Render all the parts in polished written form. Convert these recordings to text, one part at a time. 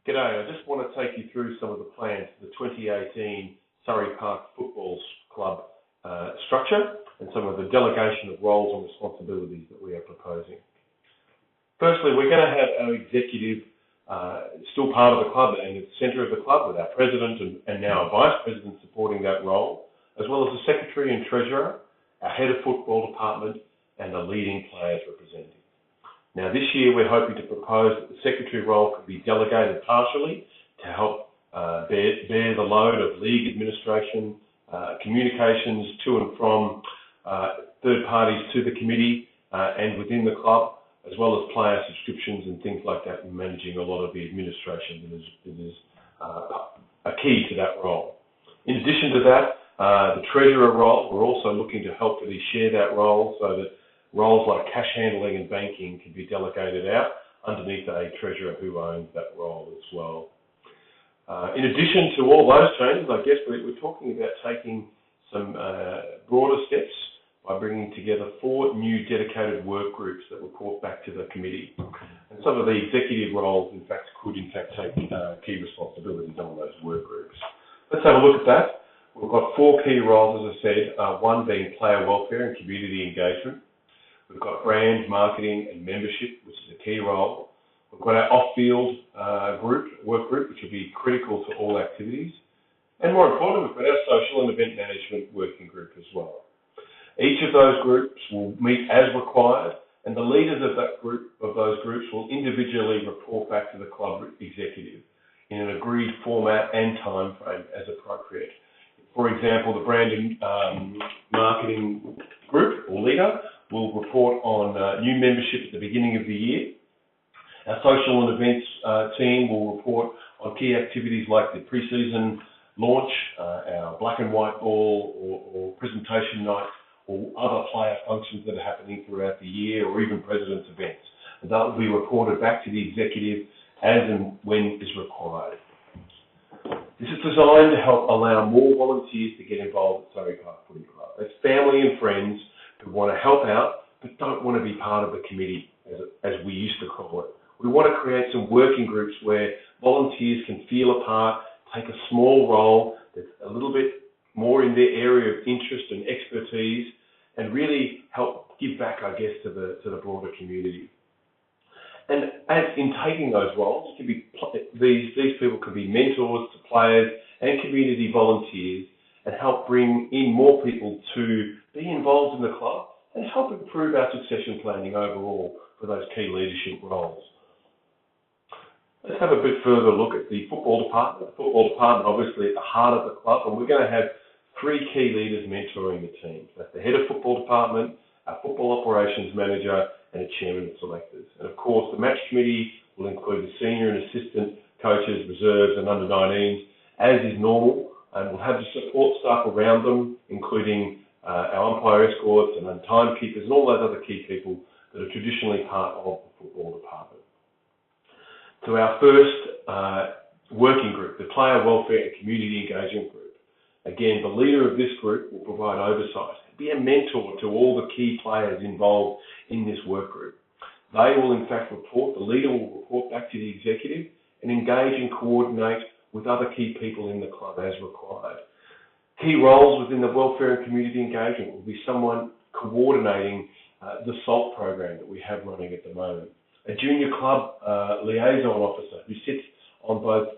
G'day, I just want to take you through some of the plans for the 2018 Surrey Park Football Club structure and some of the delegation of roles and responsibilities that we are proposing. Firstly, we're going to have our executive still part of the club and at the centre of the club with our president and now a vice president supporting that role, as well as the secretary and treasurer, our head of football department and a leading players representative. Now this year we're hoping to propose that the secretary role could be delegated partially to help bear the load of league administration, communications to and from third parties to the committee and within the club, as well as player subscriptions and things like that, and managing a lot of the administration that is a key to that role. In addition to that, the treasurer role, we're also looking to help really share that role so that roles like cash handling and banking can be delegated out underneath a treasurer who owns that role as well. In addition to all those changes, I guess we're talking about taking some broader steps by bringing together 4 new dedicated work groups that report back to the committee. And some of the executive roles, in fact, could take key responsibilities on those work groups. Let's have a look at that. We've got 4 key roles, as I said, one being player welfare and community engagement. We've got brand, marketing and membership, which is a key role. We've got our off-field work group, which will be critical to all activities. And more importantly, we've got our social and event management working group as well. Each of those groups will meet as required, and the leaders of those groups will individually report back to the club executive in an agreed format and time frame as appropriate. For example, the brand and marketing group or leader will report on new membership at the beginning of the year. Our social and events team will report on key activities like the pre-season launch, our black and white ball or presentation night, or other player functions that are happening throughout the year, or even president's events. And that will be reported back to the executive as and when is required. This is designed to help allow more volunteers to get involved at Surrey Park Footy Club. That's family and friends who want to help out but don't want to be part of the committee, as we used to call it. We want to create some working groups where volunteers can feel a part, take a small role that's a little bit more in their area of interest and expertise, and really help give back, I guess, to the broader community. And as in taking those roles, can be these people can be mentors to players and community volunteers, and help bring in more people to be involved in the club and help improve our succession planning overall for those key leadership roles. Let's have a bit further look at the football department. The football department, obviously, at the heart of the club, and we're going to have 3 key leaders mentoring the team. That's the head of football department, our football operations manager, and a chairman of selectors. And of course, the match committee will include the senior and assistant coaches, reserves, and under-19s, as is normal, and we'll have the support staff around them, including our umpire escorts and timekeepers and all those other key people that are traditionally part of the football department. To our first working group, the player welfare and community engagement group. Again, the leader of this group will provide oversight, be a mentor to all the key players involved in this work group. They will in fact the leader will report back to the executive and engage and coordinate with other key people in the club as required. Key roles within the welfare and community engagement will be someone coordinating the SALT program that we have running at the moment. A junior club liaison officer who sits on both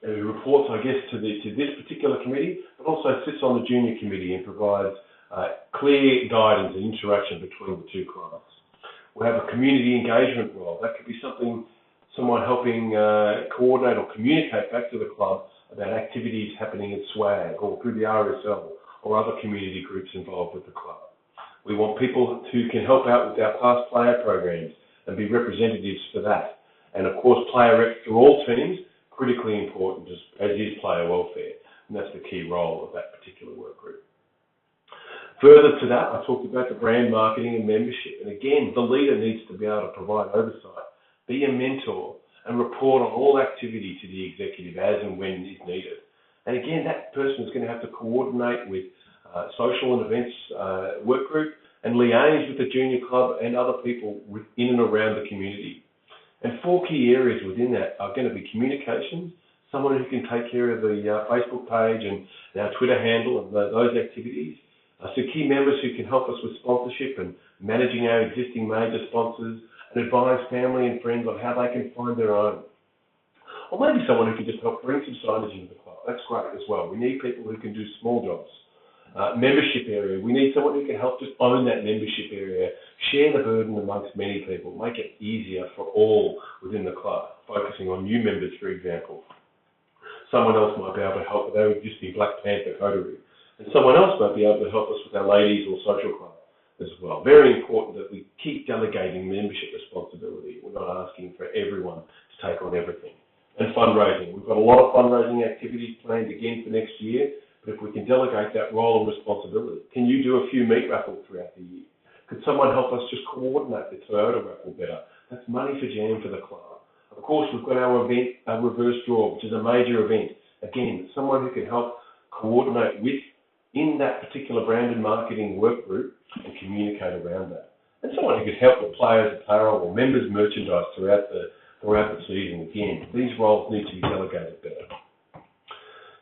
who reports, I guess, to this particular committee, but also sits on the junior committee and provides clear guidance and interaction between the 2 clubs. We'll have a community engagement role. That could be someone helping coordinate or communicate back to the club about activities happening at SWAG or through the RSL or other community groups involved with the club. We want people who can help out with our past player programs and be representatives for that. And of course, player reps through all teams, critically important, as is player welfare. And that's the key role of that particular work group. Further to that, I talked about the brand marketing and membership. And again, the leader needs to be able to provide oversight, be a mentor, and report on all activity to the executive as and when is needed. And again, that person is going to have to coordinate with social and events work group and liaise with the junior club and other people in and around the community. And 4 key areas within that are going to be communications, someone who can take care of the Facebook page and our Twitter handle and those activities. So key members who can help us with sponsorship and managing our existing major sponsors and advise family and friends on how they can find their own. Or maybe someone who can just help bring some signage into the club. That's great as well. We need people who can do small jobs. Membership area. We need someone who can help just own that membership area, share the burden amongst many people, make it easier for all within the club, focusing on new members, for example. Someone else might be able to help with our existing Black Panther coterie. And someone else might be able to help us with our ladies or social club as well. Very important that we keep delegating membership responsibility. We're not asking for everyone to take on everything. And fundraising. We've got a lot of fundraising activities planned again for next year, but if we can delegate that role and responsibility, can you do a few meat raffles throughout the year? Could someone help us just coordinate the Toyota raffle better? That's money for jam for the club. Of course, we've got our event, our reverse draw, which is a major event. Again, someone who can help coordinate with in that particular brand and marketing work group and communicate around that. And someone who could help with players' apparel or members' merchandise throughout the season. Again, these roles need to be delegated better.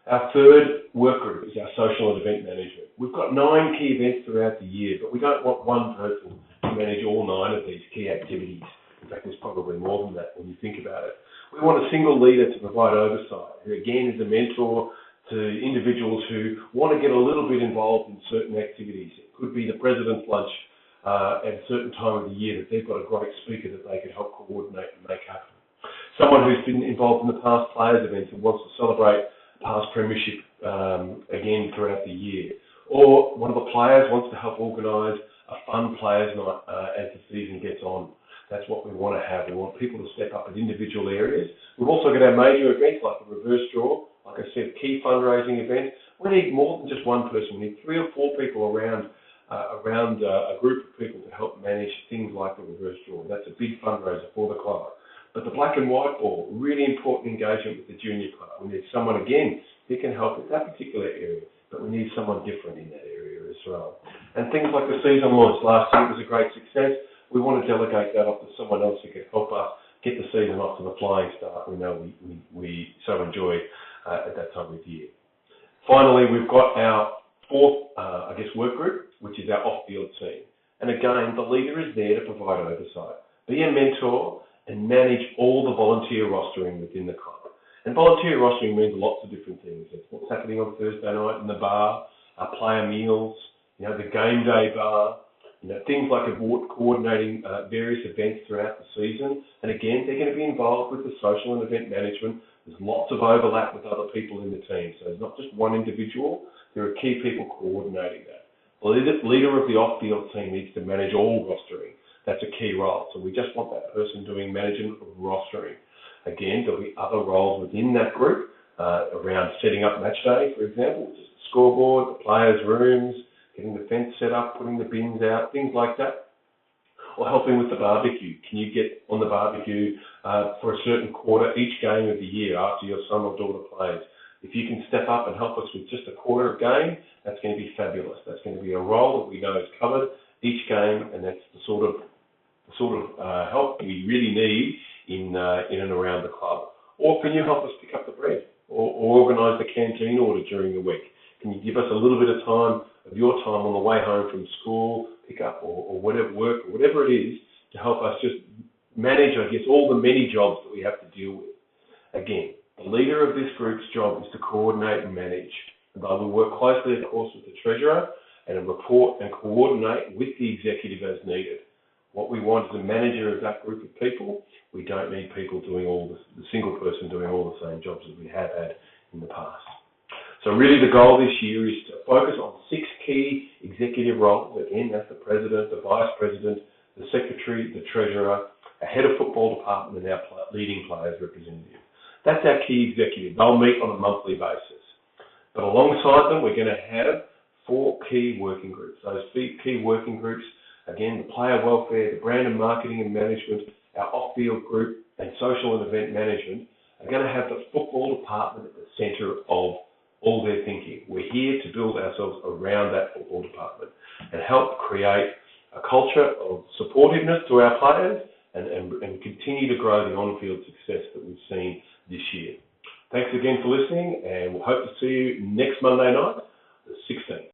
Our third work group is our social and event management. We've got 9 key events throughout the year, but we don't want one person to manage all 9 of these key activities. In fact, there's probably more than that when you think about it. We want a single leader to provide oversight, who again is a mentor to individuals who want to get a little bit involved in certain activities. It could be the President's Lunch at a certain time of the year that they've got a great speaker that they can help coordinate and make happen. Someone who's been involved in the past players events and wants to celebrate past premiership again throughout the year. Or one of the players wants to help organise a fun players night as the season gets on. That's what we want to have. We want people to step up in individual areas. We've also got our major events like the reverse draw, like I said, key fundraising events. We need more than just one person. We need 3 or 4 people around a group of people to help manage things like the reverse draw. That's a big fundraiser for the club. But the black and white ball, really important engagement with the junior club. We need someone, again, who can help with that particular area, but we need someone different in that area as well. And things like the season launch last year was a great success. We want to delegate that off to someone else who can help us get the season off to the flying start we know we so enjoy at that time of year. Finally, we've got our fourth, work group, which is our off-field team. And again, the leader is there to provide oversight, be a mentor, and manage all the volunteer rostering within the club. And volunteer rostering means lots of different things. It's what's happening on Thursday night in the bar, our player meals, the game day bar, things like coordinating various events throughout the season. And again, they're going to be involved with the social and event management. There's lots of overlap with other people in the team. So it's not just one individual. There are key people coordinating that. The leader of the off-field team needs to manage all rostering. That's a key role. So we just want that person doing management of rostering. Again, there'll be other roles within that group around setting up match day, for example, which is the scoreboard, the players' rooms, getting the fence set up, putting the bins out, things like that. Or helping with the barbecue. Can you get on the barbecue for a certain quarter each game of the year after your son or daughter plays? If you can step up and help us with just a quarter of game, that's going to be fabulous. That's going to be a role that we know is covered each game, and that's the sort of help we really need in and around the club. Or can you help us pick up the bread or organise the canteen order during the week? Can you give us a little bit of time of your time on the way home from school, pick up or whatever work or whatever it is to help us just manage, all the many jobs that we have to deal with. Again, the leader of this group's job is to coordinate and manage. They will work closely, of course, with the treasurer and report and coordinate with the executive as needed. What we want is a manager of that group of people. We don't need people doing the single person doing all the same jobs as we have had in the past. So really the goal this year is to focus on 6 key executive roles. Again, that's the president, the vice president, the secretary, the treasurer, a head of football department, and our leading players representative. That's our key executive. They'll meet on a monthly basis. But alongside them, we're going to have 4 key working groups. Those key working groups, again, the player welfare, the brand and marketing and management, our off-field group, and social and event management are going to have the football department at the centre of all their thinking. We're here to build ourselves around that football department and help create a culture of supportiveness to our players and continue to grow the on-field success that we've seen this year. Thanks again for listening, and we'll hope to see you next Monday night, the 16th.